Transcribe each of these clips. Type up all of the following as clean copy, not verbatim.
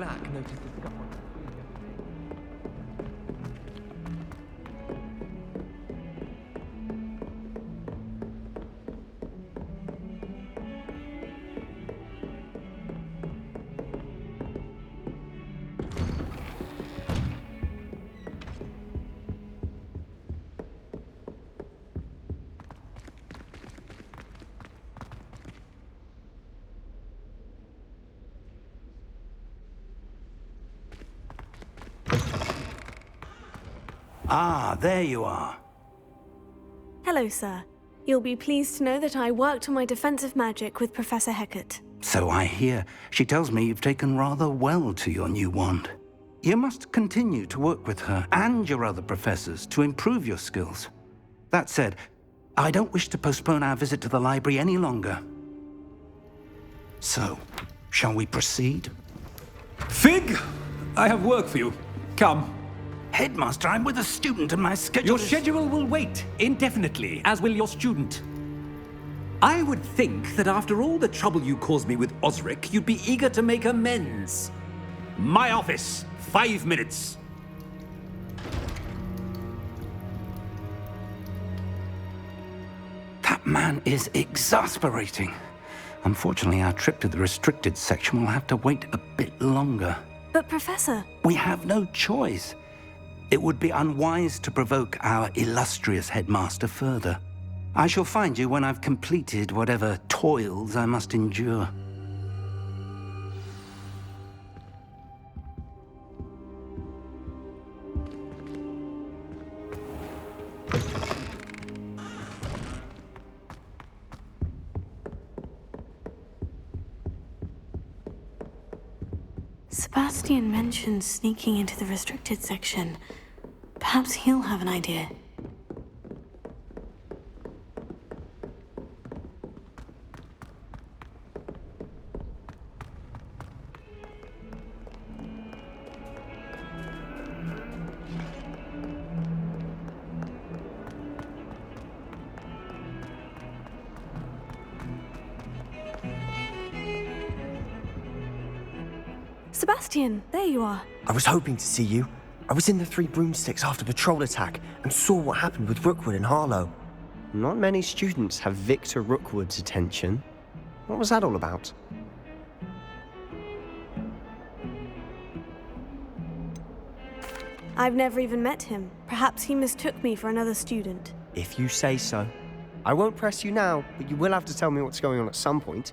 Black noticed the scuffle. Ah, there you are. Hello, sir. You'll be pleased to know that I worked on my defensive magic with Professor Hecat. So I hear. She tells me you've taken rather well to your new wand. You must continue to work with her and your other professors to improve your skills. That said, I don't wish to postpone our visit to the library any longer. So, shall we proceed? Fig! I have work for you. Come. Headmaster, I'm with a student and my schedule Your is... schedule will wait indefinitely, as will your student. I would think that after all the trouble you caused me with Osric, you'd be eager to make amends. My office, 5 minutes. That man is exasperating. Unfortunately, our trip to the restricted section will have to wait a bit longer. But, Professor... We have no choice. It would be unwise to provoke our illustrious headmaster further. I shall find you when I've completed whatever toils I must endure. Sebastian mentioned sneaking into the restricted section. Perhaps he'll have an idea. Sebastian, there you are. I was hoping to see you. I was in the Three Broomsticks after patrol attack and saw what happened with Rookwood and Harlow. Not many students have Victor Rookwood's attention. What was that all about? I've never even met him. Perhaps he mistook me for another student. If you say so. I won't press you now, but you will have to tell me what's going on at some point.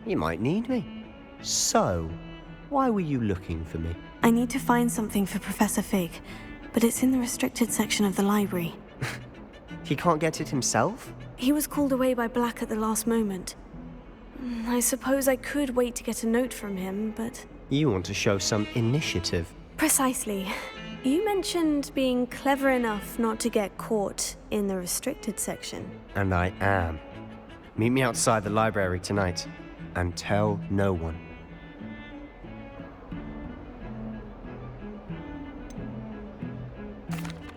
You might need me. So, why were you looking for me? I need to find something for Professor Fig, but it's in the restricted section of the library. He can't get it himself? He was called away by Black at the last moment. I suppose I could wait to get a note from him, but... You want to show some initiative. Precisely. You mentioned being clever enough not to get caught in the restricted section. And I am. Meet me outside the library tonight, and tell no one.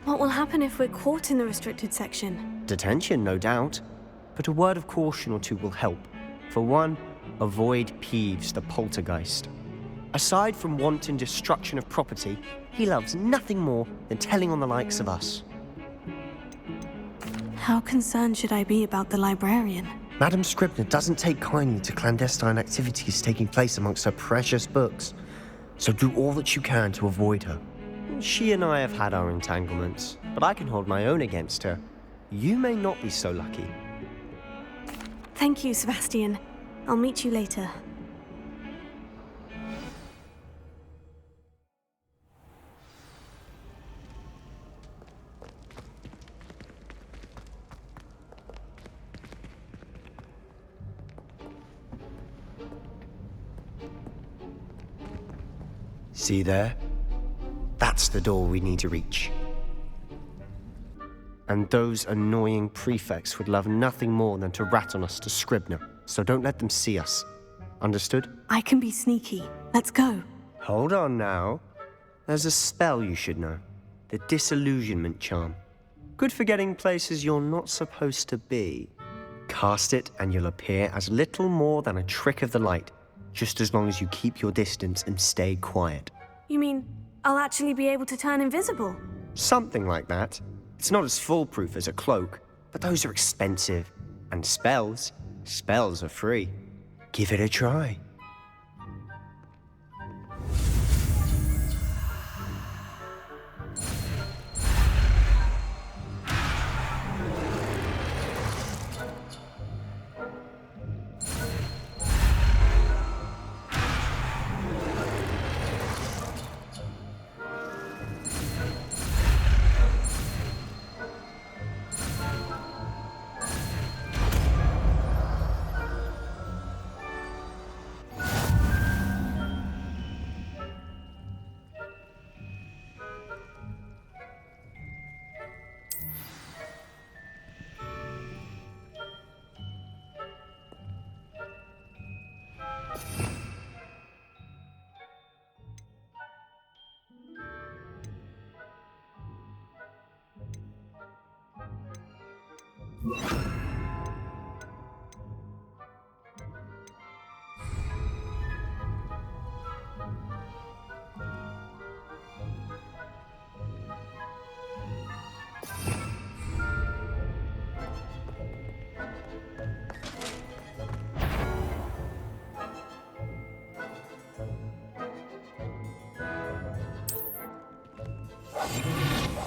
What will happen if we're caught in the restricted section? Detention, no doubt. But a word of caution or two will help. For one, avoid Peeves, the poltergeist. Aside from wanton destruction of property, he loves nothing more than telling on the likes of us. How concerned should I be about the librarian? Madam Scribner doesn't take kindly to clandestine activities taking place amongst her precious books. So do all that you can to avoid her. She and I have had our entanglements, but I can hold my own against her. You may not be so lucky. Thank you, Sebastian. I'll meet you later. See there? That's the door we need to reach. And those annoying prefects would love nothing more than to rat on us to Scribner, so don't let them see us. Understood? I can be sneaky. Let's go. Hold on now. There's a spell you should know. The Disillusionment Charm. Good for getting places you're not supposed to be. Cast it and you'll appear as little more than a trick of the light, just as long as you keep your distance and stay quiet. You mean I'll actually be able to turn invisible? Something like that. It's not as foolproof as a cloak, but those are expensive. And spells are free. Give it a try.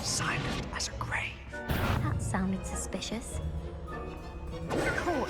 Silent as a grave. That sounded suspicious. Court.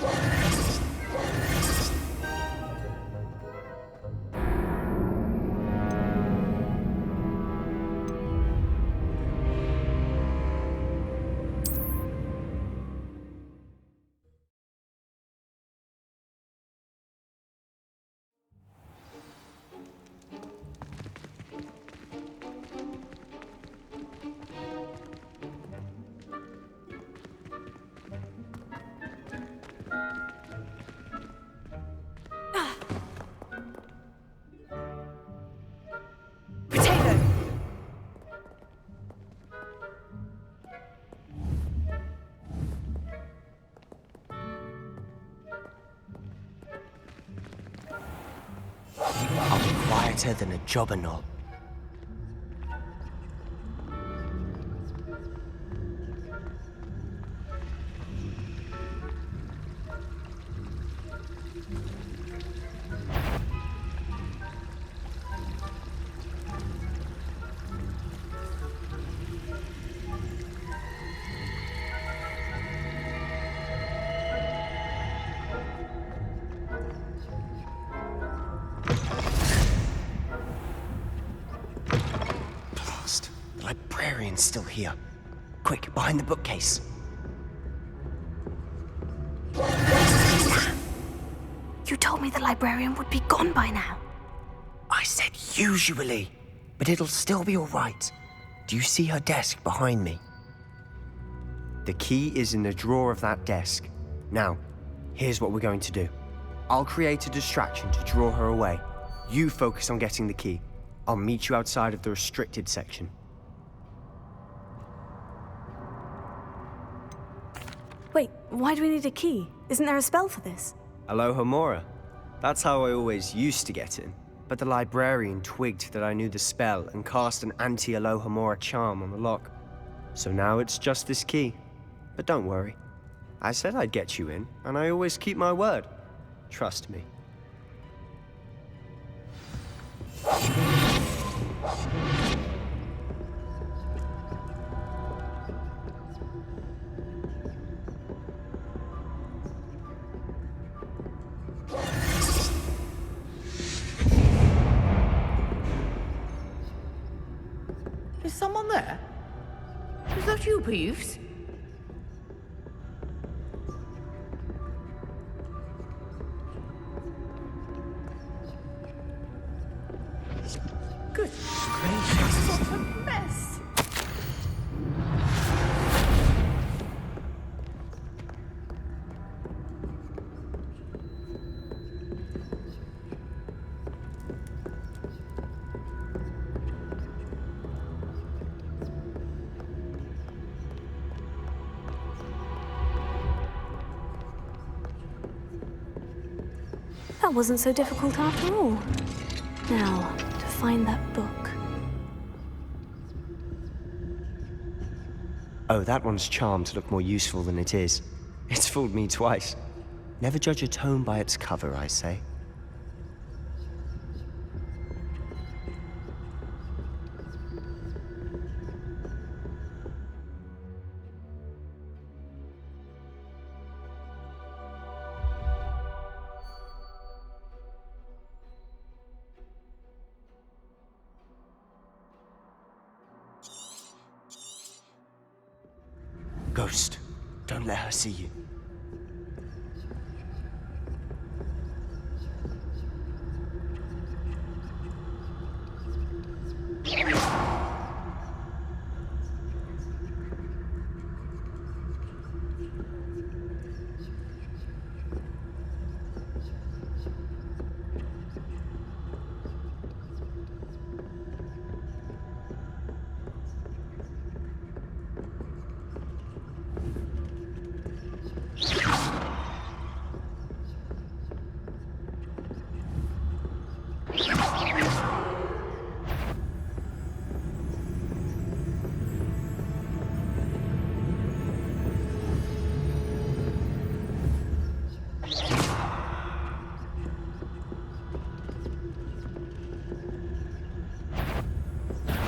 I'll be quieter than a jobberknoll. The librarian's still here. Quick, behind the bookcase. You told me the librarian would be gone by now. I said usually, but it'll still be all right. Do you see her desk behind me? The key is in the drawer of that desk. Now, here's what we're going to do. I'll create a distraction to draw her away. You focus on getting the key. I'll meet you outside of the restricted section. Wait, why do we need a key? Isn't there a spell for this? Alohomora. That's how I always used to get in. But the librarian twigged that I knew the spell and cast an anti-Alohomora charm on the lock. So now it's just this key. But don't worry. I said I'd get you in, and I always keep my word. Trust me. Is someone there? Is that you, Peeves? Good gracious, what a mess! That That wasn't so difficult after all. Now, to find that book. Oh, that one's charmed to look more useful than it is. It's fooled me twice. Never judge a tome by its cover, I say. Ghost, don't let her see you.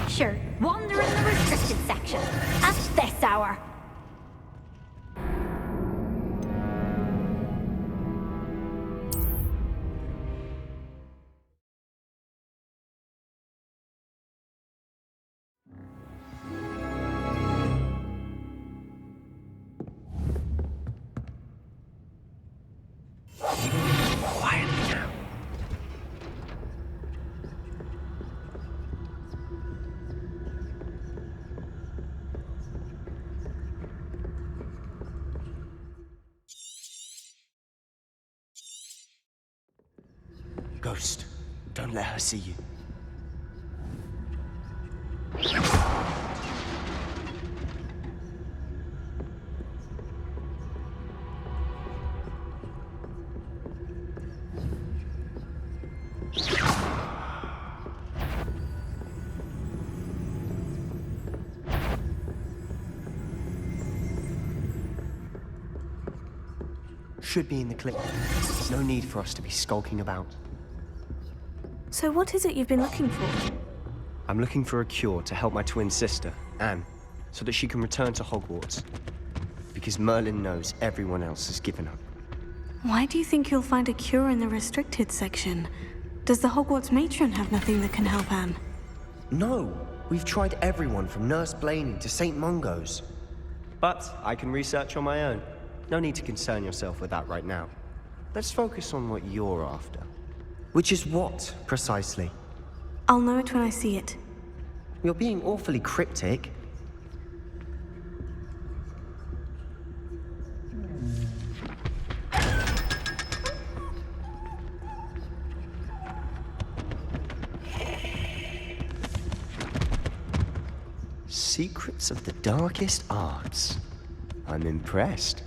Sure, wander in the restricted section at this hour. Quietly now. Ghost, don't let her see you. Should be in the clip. There's no need for us to be skulking about. So what is it you've been looking for? I'm looking for a cure to help my twin sister, Anne, so that she can return to Hogwarts. Because Merlin knows everyone else has given up. Why do you think you'll find a cure in the restricted section? Does the Hogwarts matron have nothing that can help Anne? No! We've tried everyone from Nurse Blaney to St. Mungo's. But I can research on my own. No need to concern yourself with that right now. Let's focus on what you're after. Which is what, precisely? I'll know it when I see it. You're being awfully cryptic. Secrets of the darkest arts. I'm impressed.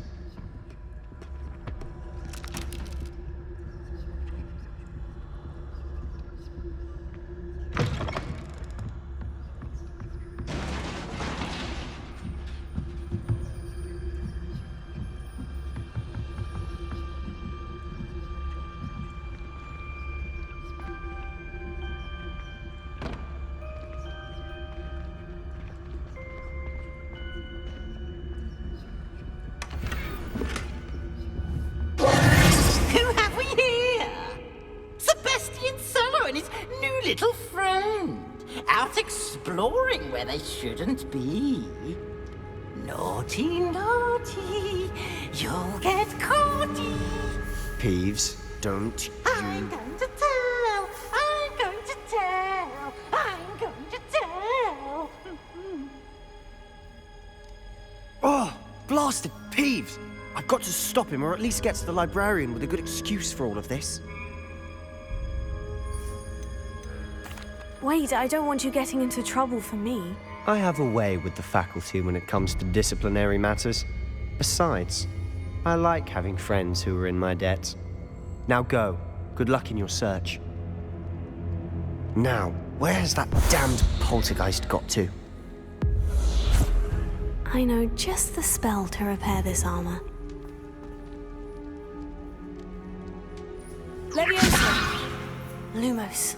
Little friend, out exploring where they shouldn't be. Naughty, naughty, you'll get caughty. Peeves, don't I'm going to tell, I'm going to tell, I'm going to tell. Oh, blasted Peeves! I've got to stop him, or at least get to the librarian with a good excuse for all of this. Wait, I don't want you getting into trouble for me. I have a way with the faculty when it comes to disciplinary matters. Besides, I like having friends who are in my debt. Now go. Good luck in your search. Now, where has that damned poltergeist got to? I know just the spell to repair this armor. Leviosa! Lumos.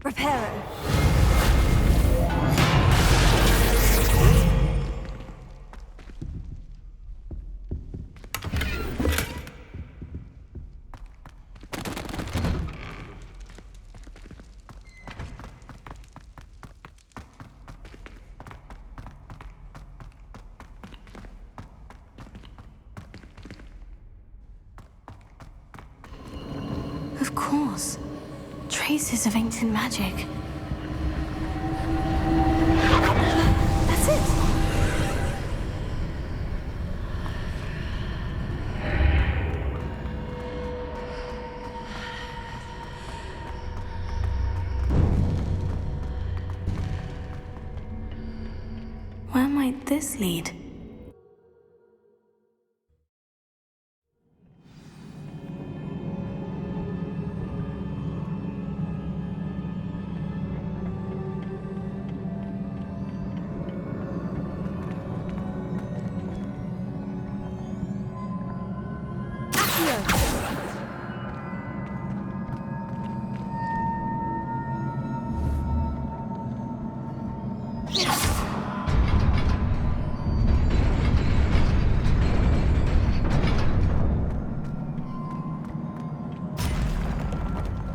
Reparo. Of course. Traces of ancient magic. That's it! Where might this lead?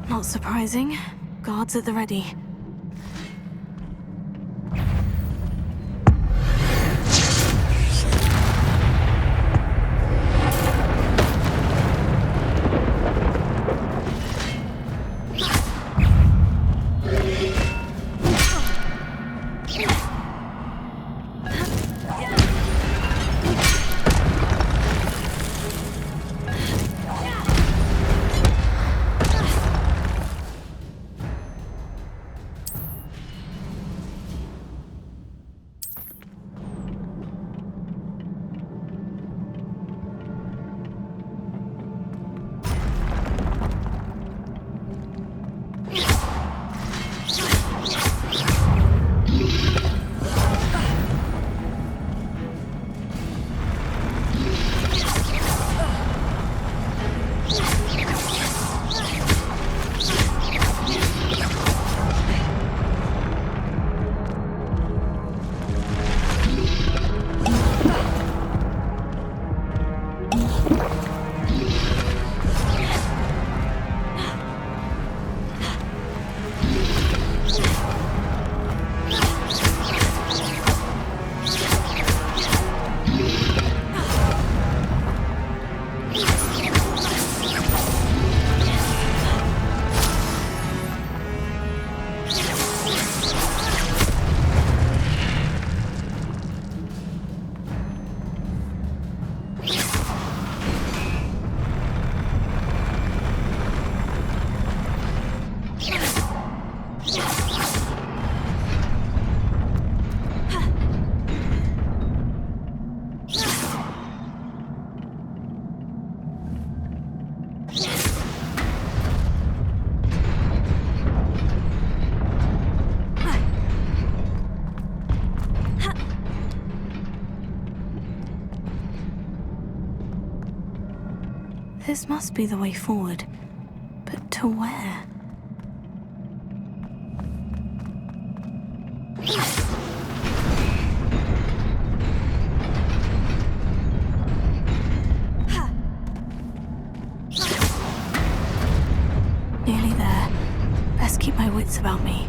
Not surprising. Guards at the ready. This must be the way forward. But to where? Nearly there. Best keep my wits about me.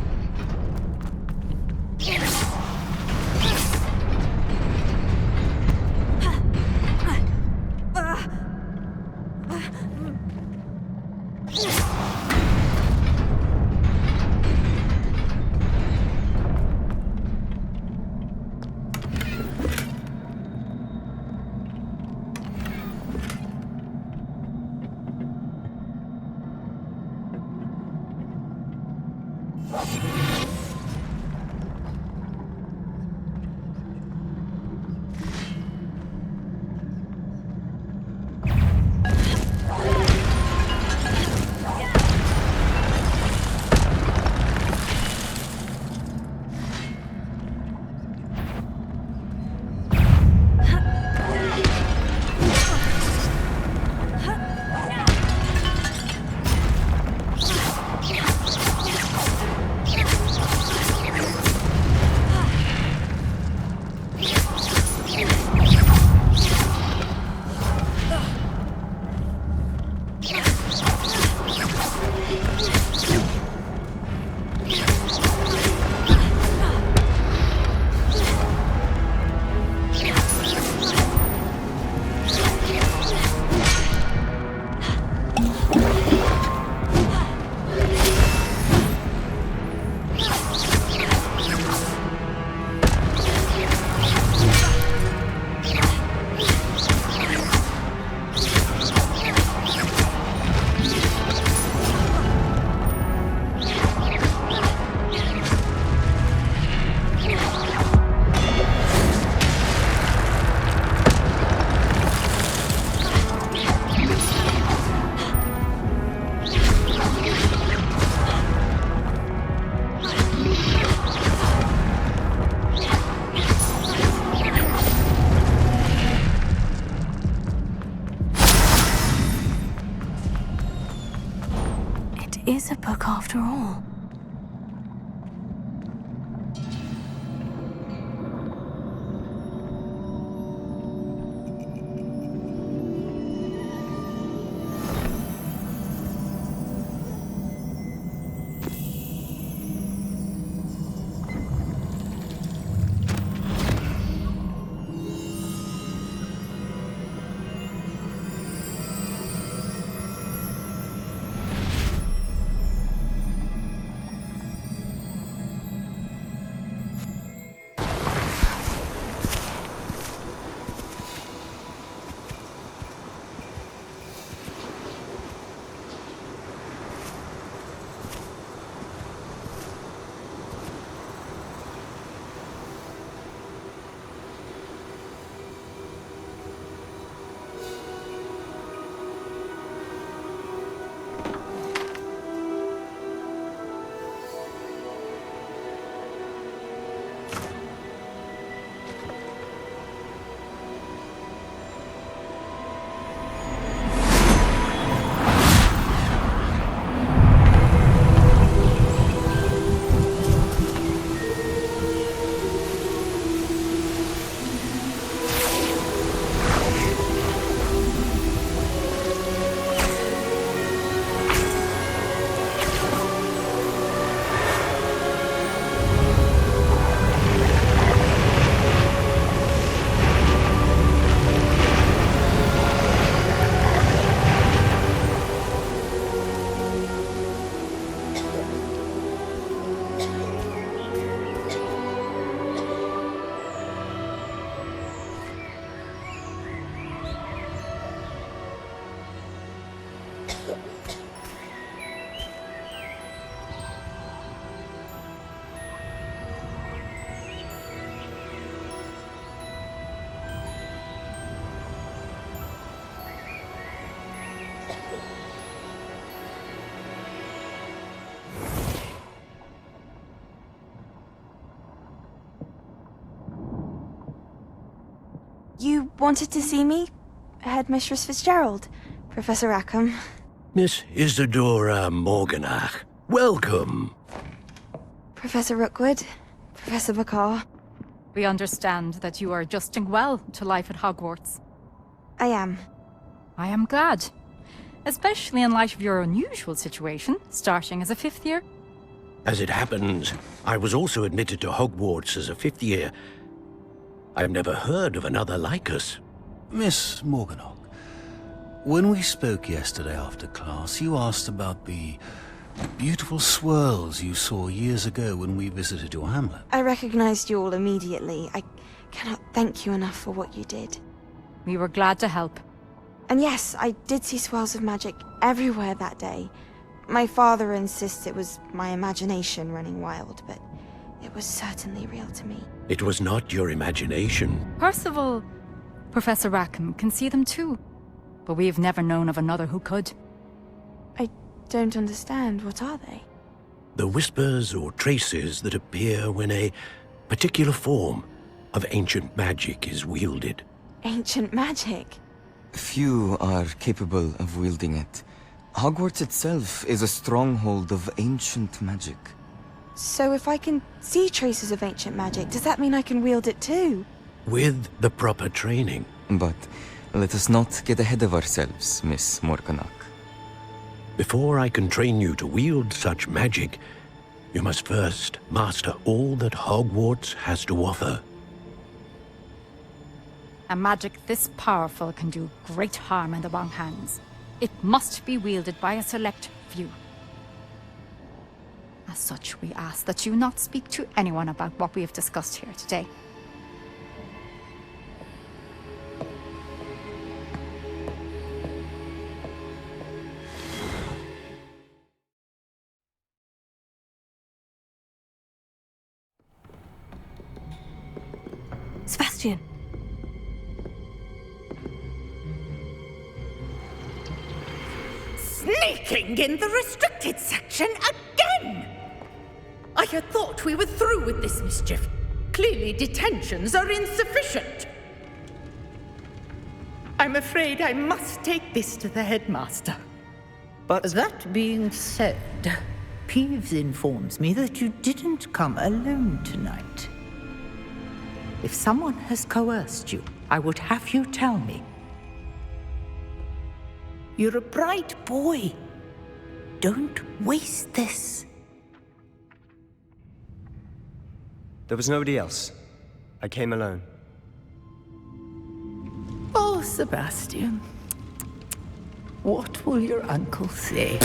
is a book after all. You wanted to see me? Headmistress Fitzgerald? Professor Rackham? Miss Isadora Morganach, welcome. Professor Rookwood? Professor Bakar? We understand that you are adjusting well to life at Hogwarts. I am. I am glad. Especially in light of your unusual situation, starting as a 5th year. As it happens, I was also admitted to Hogwarts as a 5th year. I've never heard of another like us. Miss Morganach, when we spoke yesterday after class, you asked about the beautiful swirls you saw years ago when we visited your hamlet. I recognized you all immediately. I cannot thank you enough for what you did. We were glad to help. And yes, I did see swirls of magic everywhere that day. My father insists it was my imagination running wild, but it was certainly real to me. It was not your imagination. Percival, Professor Rackham can see them too. But we have never known of another who could. I don't understand. What are they? The whispers or traces that appear when a particular form of ancient magic is wielded. Ancient magic? Few are capable of wielding it. Hogwarts itself is a stronghold of ancient magic. So if I can see traces of ancient magic, does that mean I can wield it too? With the proper training. But let us not get ahead of ourselves, Miss Morganach. Before I can train you to wield such magic, you must first master all that Hogwarts has to offer. A magic this powerful can do great harm in the wrong hands. It must be wielded by a select few. As such, we ask that you not speak to anyone about what we have discussed here today. Sebastian. Sneaking in the restricted section again! I had thought we were through with this mischief. Clearly detentions are insufficient. I'm afraid I must take this to the headmaster. But That being said, Peeves informs me that you didn't come alone tonight. If someone has coerced you, I would have you tell me. You're a bright boy. Don't waste this. there was nobody else. I came alone. Oh, Sebastian. What will your uncle say?